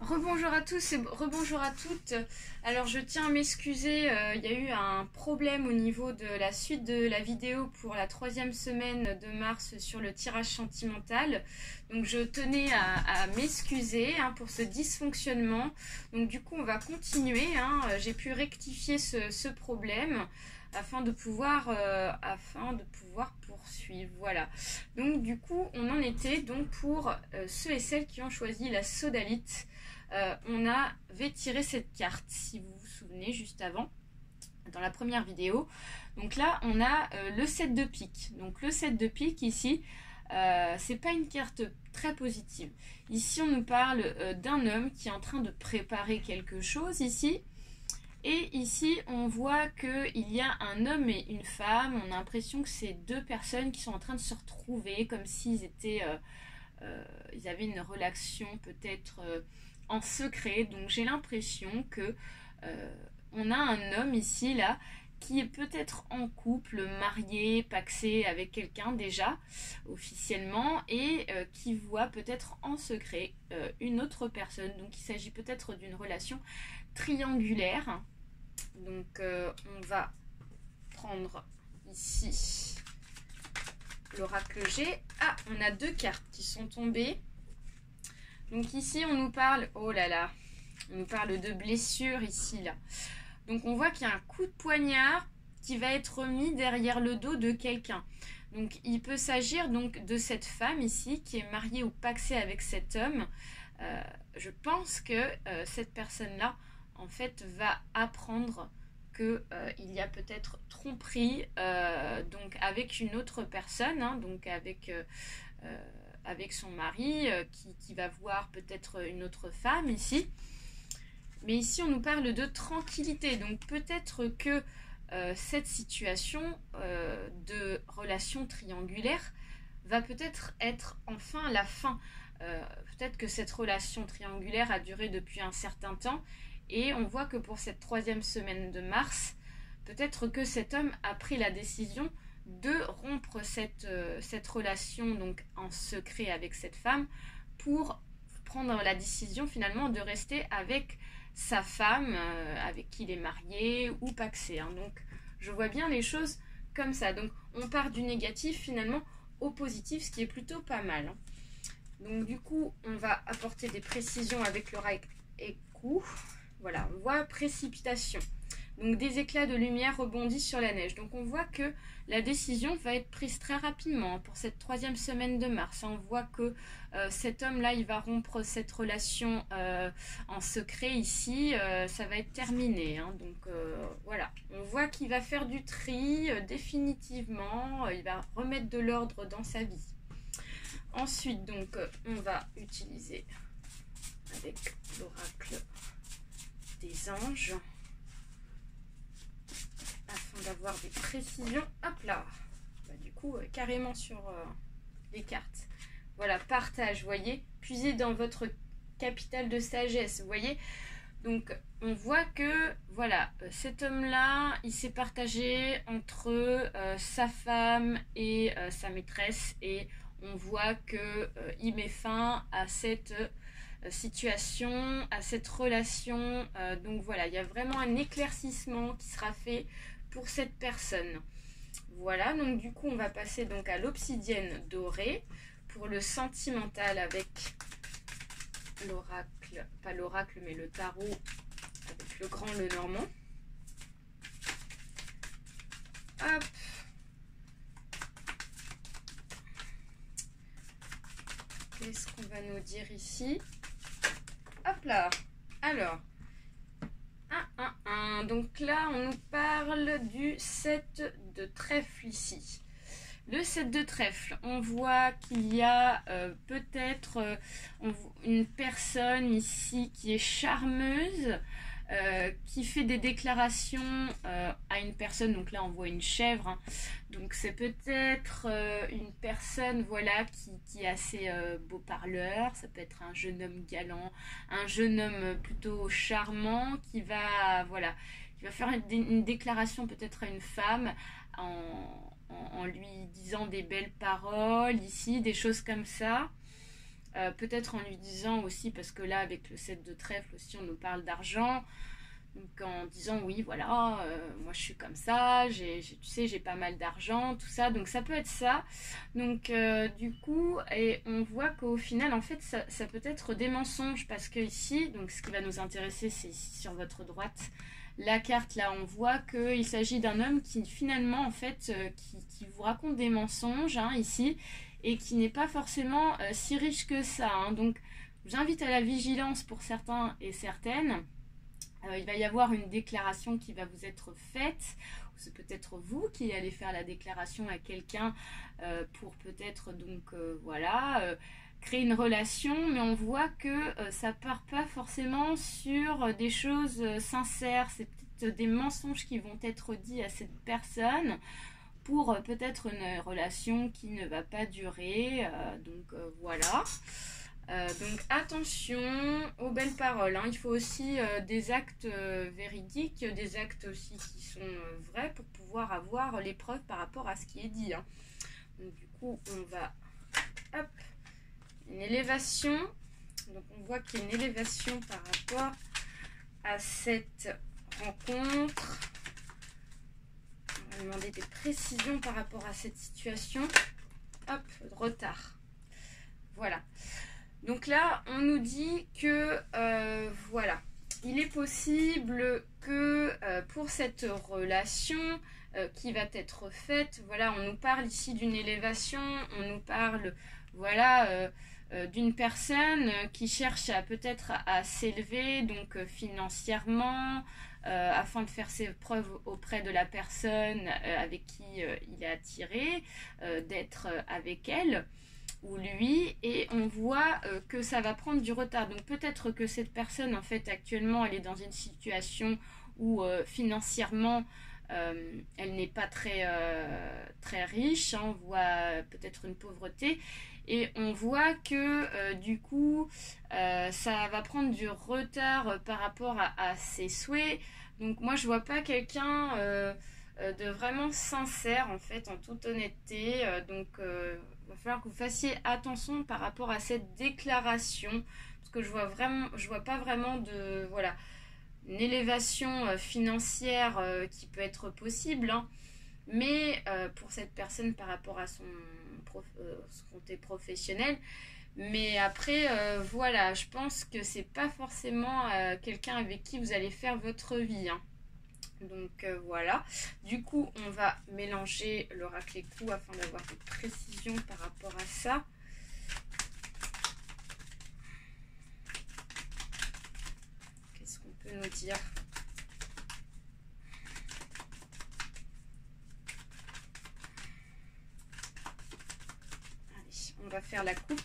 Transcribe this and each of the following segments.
Rebonjour à tous et rebonjour à toutes. Alors je tiens à m'excuser, il y a eu un problème au niveau de la suite de la vidéo pour la 3e semaine de mars sur le tirage sentimental. Donc je tenais à m'excuser pour ce dysfonctionnement. Donc du coup on va continuer, j'ai pu rectifier ce problème afin de pouvoir poursuivre. Voilà. Donc du coup on en était donc pour ceux et celles qui ont choisi la sodalite. On avait tiré cette carte, si vous vous souvenez, juste avant, dans la première vidéo. Donc là, on a le 7 de pique. Donc le 7 de pique, ici, c'est pas une carte très positive. Ici, on nous parle d'un homme qui est en train de préparer quelque chose, ici. Et ici, on voit qu'il y a un homme et une femme. On a l'impression que c'est deux personnes qui sont en train de se retrouver, comme s'ils étaient... ils avaient une relation peut-être... en secret. Donc j'ai l'impression que on a un homme ici là qui est peut-être en couple, marié, pacsé avec quelqu'un déjà officiellement et qui voit peut-être en secret une autre personne. Donc il s'agit peut-être d'une relation triangulaire. Donc on va prendre ici l'oracle G. Ah, on a deux cartes qui sont tombées. Donc ici, on nous parle, oh là là, on nous parle de blessure ici, là. Donc on voit qu'il y a un coup de poignard qui va être mis derrière le dos de quelqu'un. Donc il peut s'agir donc de cette femme ici qui est mariée ou pacsée avec cet homme. Je pense que cette personne-là, en fait, va apprendre qu'il y a peut-être tromperie donc avec une autre personne, donc avec son mari qui va voir peut-être une autre femme ici. Mais ici, on nous parle de tranquillité. Donc peut-être que cette situation de relation triangulaire va peut-être être enfin la fin. Peut-être que cette relation triangulaire a duré depuis un certain temps. Et on voit que pour cette 3e semaine de mars, peut-être que cet homme a pris la décision de rompre cette relation donc en secret avec cette femme pour prendre la décision finalement de rester avec sa femme avec qui il est marié ou pacsé. Donc je vois bien les choses comme ça. Donc on part du négatif finalement au positif, ce qui est plutôt pas mal. Donc du coup on va apporter des précisions avec l'oracle écou. Voilà, on voit précipitation. Donc des éclats de lumière rebondissent sur la neige. Donc on voit que la décision va être prise très rapidement pour cette 3e semaine de mars. On voit que cet homme-là, il va rompre cette relation en secret ici. Ça va être terminé. Donc voilà, on voit qu'il va faire du tri définitivement. Il va remettre de l'ordre dans sa vie. Ensuite, donc, on va utiliser avec l'oracle des anges afin d'avoir des précisions. Hop là, du coup carrément sur les cartes. Voilà, partage, vous voyez, puisez dans votre capital de sagesse, vous voyez. Donc on voit que voilà, cet homme là il s'est partagé entre sa femme et sa maîtresse, et on voit que il met fin à cette situation, à cette relation. Donc voilà, il y a vraiment un éclaircissement qui sera fait pour cette personne. Voilà, donc du coup on va passer donc à l'obsidienne dorée pour le sentimental avec l'oracle, pas l'oracle mais le tarot avec le grand Lenormand. Hop. Qu'est-ce qu'on va nous dire ici? Hop là. Alors, donc là, on nous parle du 7 de trèfle ici. Le 7 de trèfle, on voit qu'il y a peut-être une personne ici qui est charmeuse, qui fait des déclarations à une personne. Donc là, on voit une chèvre. Donc c'est peut-être une personne voilà, qui est assez beau parleur. Ça peut être un jeune homme galant, un jeune homme plutôt charmant qui va, voilà, qui va faire une déclaration peut-être à une femme en lui disant des belles paroles ici, des choses comme ça. peut-être en lui disant aussi, parce que là avec le 7 de trèfle aussi on nous parle d'argent, donc en disant oui voilà, moi je suis comme ça, tu sais j'ai pas mal d'argent, tout ça, donc ça peut être ça. Donc du coup, et on voit qu'au final en fait ça peut être des mensonges, parce que ici, donc ce qui va nous intéresser c'est ici sur votre droite, la carte là on voit qu'il s'agit d'un homme qui finalement en fait qui vous raconte des mensonges hein, ici, et qui n'est pas forcément si riche que ça hein. Donc je vous invite à la vigilance pour certains et certaines. Il va y avoir une déclaration qui va vous être faite, ou c'est peut-être vous qui allez faire la déclaration à quelqu'un pour peut-être donc voilà créer une relation, mais on voit que ça part pas forcément sur des choses sincères, c'est peut-être des mensonges qui vont être dits à cette personne pour peut-être une relation qui ne va pas durer, donc voilà. Donc attention aux belles paroles, hein. Il faut aussi des actes véridiques, des actes aussi qui sont vrais pour pouvoir avoir les preuves par rapport à ce qui est dit hein. Donc du coup on va, hop, une élévation, donc on voit qu'il y a une élévation par rapport à cette rencontre. On va demander des précisions par rapport à cette situation. Hop, retard, voilà. Donc là, on nous dit que, voilà, il est possible que pour cette relation qui va être faite, voilà, on nous parle ici d'une élévation, on nous parle, voilà, d'une personne qui cherche à peut-être à s'élever, donc financièrement, afin de faire ses preuves auprès de la personne avec qui il est attiré, d'être avec elle ou lui, et on voit que ça va prendre du retard. Donc peut-être que cette personne en fait actuellement elle est dans une situation où financièrement elle n'est pas très riche, hein, on voit peut-être une pauvreté, et on voit que du coup ça va prendre du retard par rapport à ses souhaits. Donc moi je vois pas quelqu'un de vraiment sincère en fait, en toute honnêteté, donc il va falloir que vous fassiez attention par rapport à cette déclaration, parce que je vois pas vraiment de, voilà, une élévation financière qui peut être possible hein, mais pour cette personne par rapport à son côté professionnel. Mais après voilà, je pense que c'est pas forcément quelqu'un avec qui vous allez faire votre vie hein. Donc voilà, du coup on va mélanger l'oracle écou afin d'avoir des précisions par rapport à ça. Qu'est-ce qu'on peut nous dire? Allez, on va faire la coupe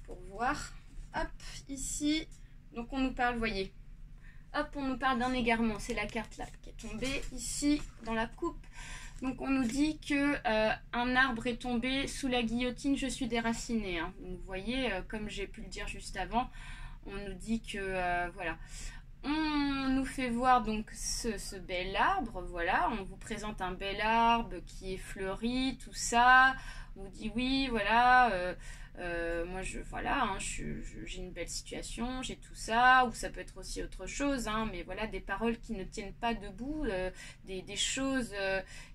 pour voir. Hop, ici, donc on nous parle, voyez, hop, on nous parle d'un égarement, c'est la carte là qui est tombée ici dans la coupe. Donc on nous dit que un arbre est tombé sous la guillotine, je suis déracinée hein. Donc, vous voyez, comme j'ai pu le dire juste avant, on nous dit que voilà, on nous fait voir donc ce bel arbre, voilà, on vous présente un bel arbre qui est fleuri, tout ça, on vous dit oui, voilà, moi voilà, hein, j'ai une belle situation, j'ai tout ça, ou ça peut être aussi autre chose, hein, mais voilà, des paroles qui ne tiennent pas debout, des choses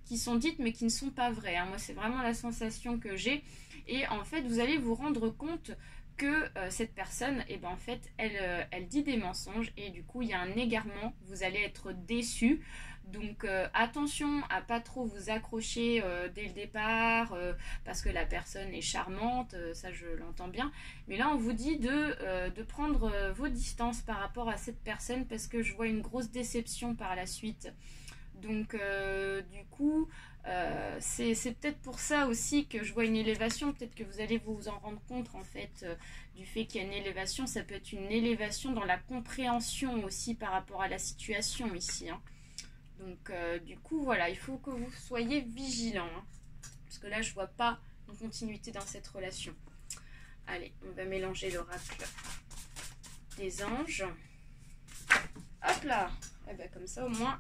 qui sont dites mais qui ne sont pas vraies, hein. Moi c'est vraiment la sensation que j'ai, et en fait vous allez vous rendre compte que cette personne, et ben en fait, elle dit des mensonges, et du coup, il y a un égarement, vous allez être déçu. Donc, attention à pas trop vous accrocher dès le départ, parce que la personne est charmante, ça je l'entends bien. Mais là, on vous dit de prendre vos distances par rapport à cette personne, parce que je vois une grosse déception par la suite. Donc, du coup, c'est peut-être pour ça aussi que je vois une élévation. Peut-être que vous allez vous en rendre compte, en fait, du fait qu'il y a une élévation. Ça peut être une élévation dans la compréhension aussi par rapport à la situation ici, hein. Donc, du coup, voilà, il faut que vous soyez vigilants, hein, parce que là, je vois pas une continuité dans cette relation. Allez, on va mélanger l'oracle des anges. Hop là, et ben, comme ça, au moins...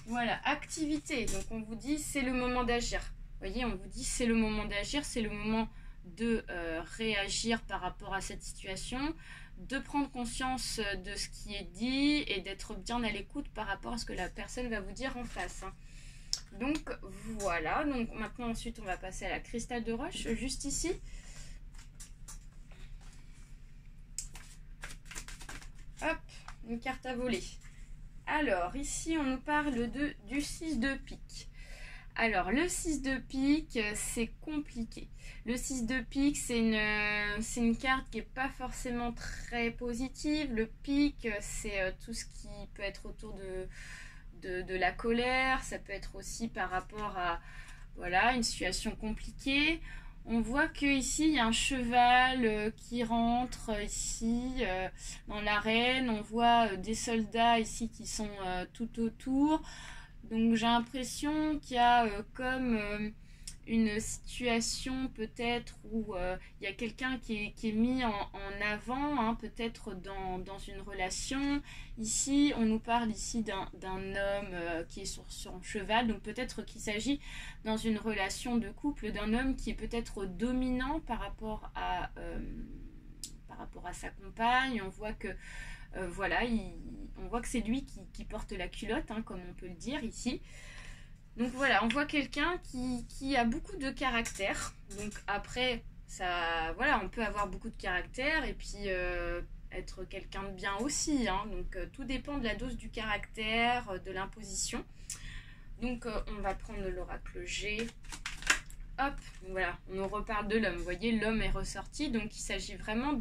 Voilà, activité. Donc on vous dit c'est le moment d'agir. Vous voyez, on vous dit c'est le moment d'agir, c'est le moment de réagir par rapport à cette situation, de prendre conscience de ce qui est dit et d'être bien à l'écoute par rapport à ce que la personne va vous dire en face. Donc voilà, donc maintenant ensuite on va passer à la cristal de roche, juste ici. Hop, une carte à voler. Alors ici on nous parle du 6 de pique. Alors le 6 de pique, c'est compliqué. Le 6 de pique, c'est une carte qui n'est pas forcément très positive. Le pique, c'est tout ce qui peut être autour de la colère. Ça peut être aussi par rapport à voilà, une situation compliquée. On voit que ici il y a un cheval qui rentre ici dans l'arène. On voit des soldats ici qui sont tout autour. Donc j'ai l'impression qu'il y a comme une situation peut-être où il y a quelqu'un qui est mis en avant, hein, peut-être dans une relation. Ici, on nous parle ici d'un homme qui est sur un cheval, donc peut-être qu'il s'agit dans une relation de couple d'un homme qui est peut-être dominant par rapport à sa compagne. On voit que voilà, on voit que c'est lui qui porte la culotte, hein, comme on peut le dire ici. Donc voilà, on voit quelqu'un qui a beaucoup de caractère. Donc après, ça, voilà, on peut avoir beaucoup de caractère et puis être quelqu'un de bien aussi. Hein. Donc tout dépend de la dose du caractère, de l'imposition. Donc on va prendre l'oracle G. Hop, voilà, on nous reparle de l'homme. Vous voyez, l'homme est ressorti, donc il s'agit vraiment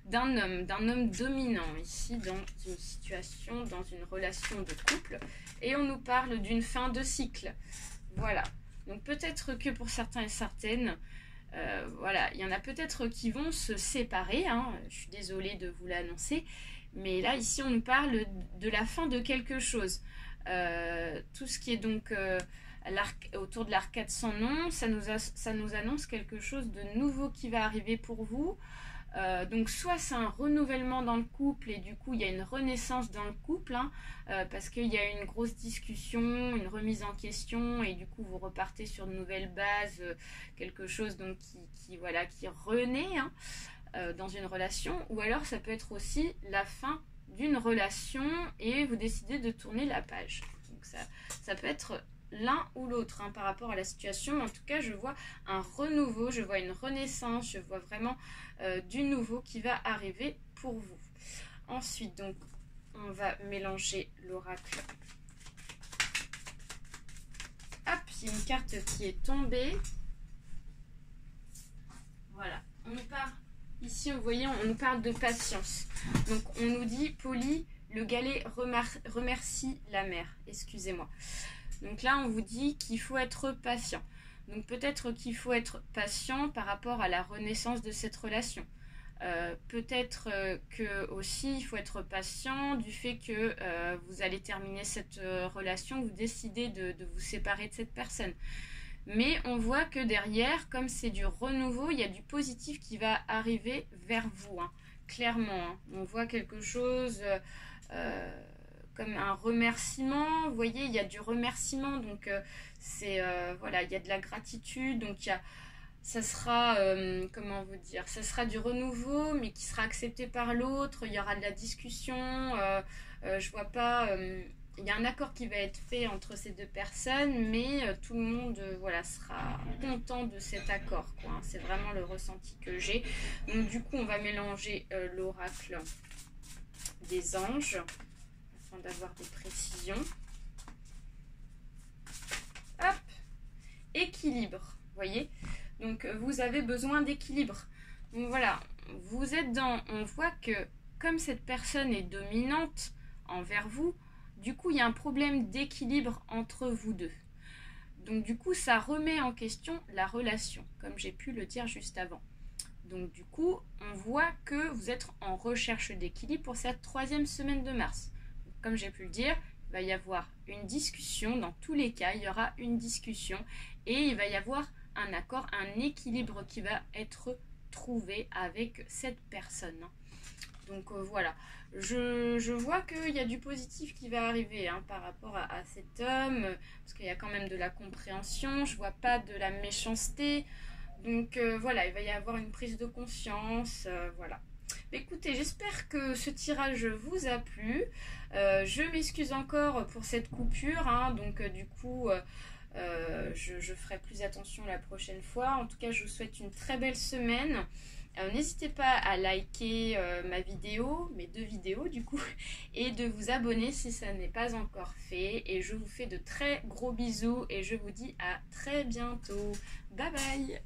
d'un homme dominant ici dans une situation, dans une relation de couple. Et on nous parle d'une fin de cycle. Voilà, donc peut-être que pour certains et certaines, voilà, il y en a peut-être qui vont se séparer. Hein, je suis désolée de vous l'annoncer, mais là, ici, on nous parle de la fin de quelque chose. Tout ce qui est donc... autour de l'arcade sans nom, ça nous annonce quelque chose de nouveau qui va arriver pour vous. Donc soit c'est un renouvellement dans le couple et du coup il y a une renaissance dans le couple, hein, parce qu'il y a une grosse discussion, une remise en question et du coup vous repartez sur de nouvelles bases, quelque chose donc qui renaît, hein, dans une relation. Ou alors ça peut être aussi la fin d'une relation et vous décidez de tourner la page. Donc ça peut être l'un ou l'autre, hein, par rapport à la situation. Mais en tout cas, je vois un renouveau, je vois une renaissance, je vois vraiment du nouveau qui va arriver pour vous. Ensuite, donc, on va mélanger l'oracle. Hop, il y a une carte qui est tombée. Voilà, on nous parle, ici, vous voyez, on nous parle de patience. Donc, on nous dit, Polly, le galet remercie la mère. Excusez-moi. Donc là, on vous dit qu'il faut être patient. Donc peut-être qu'il faut être patient par rapport à la renaissance de cette relation. Peut-être que aussi il faut être patient du fait que vous allez terminer cette relation, vous décidez de vous séparer de cette personne. Mais on voit que derrière, comme c'est du renouveau, il y a du positif qui va arriver vers vous, hein, clairement. Hein. On voit quelque chose... comme un remerciement, vous voyez, il y a du remerciement, donc voilà, il y a de la gratitude, donc ça sera, comment vous dire, ça sera du renouveau, mais qui sera accepté par l'autre, il y aura de la discussion, je vois pas, il y a un accord qui va être fait entre ces deux personnes, mais tout le monde, voilà, sera content de cet accord, quoi, hein. C'est vraiment le ressenti que j'ai. Donc du coup, on va mélanger l'oracle des anges, d'avoir des précisions. Hop, équilibre, vous voyez, donc vous avez besoin d'équilibre. Donc voilà, vous êtes on voit que comme cette personne est dominante envers vous, du coup il y a un problème d'équilibre entre vous deux. Donc du coup ça remet en question la relation, comme j'ai pu le dire juste avant. Donc du coup on voit que vous êtes en recherche d'équilibre pour cette 3e semaine de mars. Comme j'ai pu le dire, il va y avoir une discussion, dans tous les cas, il y aura une discussion et il va y avoir un accord, un équilibre qui va être trouvé avec cette personne. Donc voilà, je vois qu'il y a du positif qui va arriver, hein, par rapport à cet homme, parce qu'il y a quand même de la compréhension, je vois pas de la méchanceté. Donc voilà, il va y avoir une prise de conscience, voilà. Écoutez, j'espère que ce tirage vous a plu. Je m'excuse encore pour cette coupure, hein, donc du coup, je ferai plus attention la prochaine fois. En tout cas, je vous souhaite une très belle semaine. N'hésitez pas à liker ma vidéo, mes 2 vidéos du coup, et de vous abonner si ça n'est pas encore fait. Et je vous fais de très gros bisous et je vous dis à très bientôt. Bye bye!